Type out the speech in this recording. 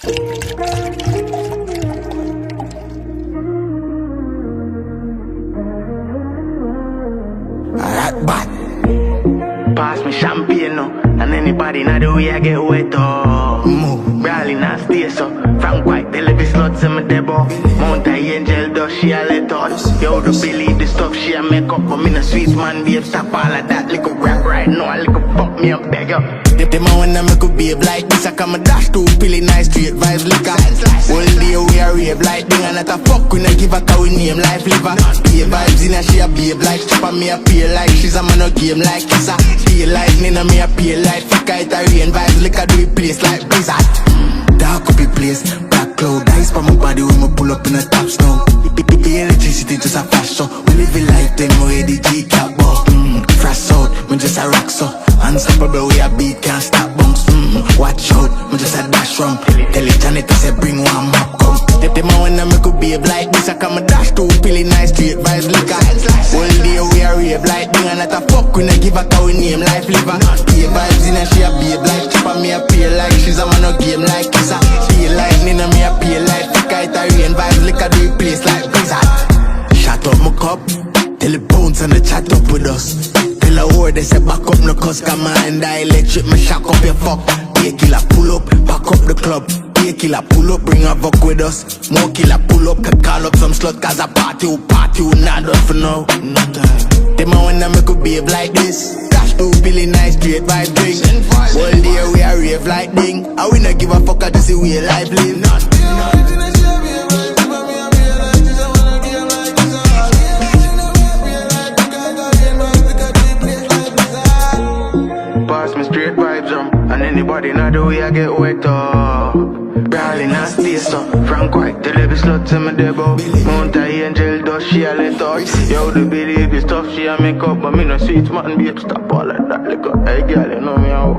Alright, bad. Pass me champagne now, and anybody not the way I get wet up. Move. Brawling and stay so. Frank White, tell every sluts in my debo. Mount a angel does she a let us. Yo, don't believe the stuff she a make up. But me no sweet man, babe, stop all of that. Little rap right now, little fuck me up, beg up. Them a wanna make a babe like this. I come a dash to pilly nice straight vibes liquor. All day we a rave like thing, and not a fuck we not give a cow name life liver. Pay vibes in a she a babe like stripper, me a pay like she's a man a game like kissa. Pay like Nina, me a pay like Fika. It a rain vibes liquor do it place like blizzard. Dark up the place, black cloud ice for my body when we pull up in a top snow. The electricity just a flash so we live a lifetime we the G-cap ball. Fresh out, me just a rock so unstoppable we a beat can't stop bounce. Watch out, me just a dash from. Tell it Janet I say bring one map come. Them a wanna make a babe like this. I come a dash to pilly nice straight vibes liquor. All day we a rave like thing, and not a fuck we not give a cow name life liver. Pay vibes in a she a babe like chopper, me a pay like she's a man a game like kissa. Pay like Nina, me a pay like Fika. It a rain vibes liquor do it place like blizzard. Shut up my cup, tell the bones and the chat up with us. Tell a word they say back up no cause come and I electric me shock up your fuck. Be a killer pull up, back up the club. Be a killer pull up, bring a fuck with us. More killer pull up, can call up some slut cause a party who not done for now. Them a wanna make a babe like this. Dash to Billy nice straight vibe drink. All day we a rave like ding. And we not give a fuck at to see we a life live. Pass me straight vibes and anybody not the way I get wet up. Brawling and stay so. Frank White, tell every slut in my debo. Mount a angel does she a let us. Yo, the believe the stuff she a make up, but me no sweet man, babe, stop all of that. Look up, hey girl, you know me how.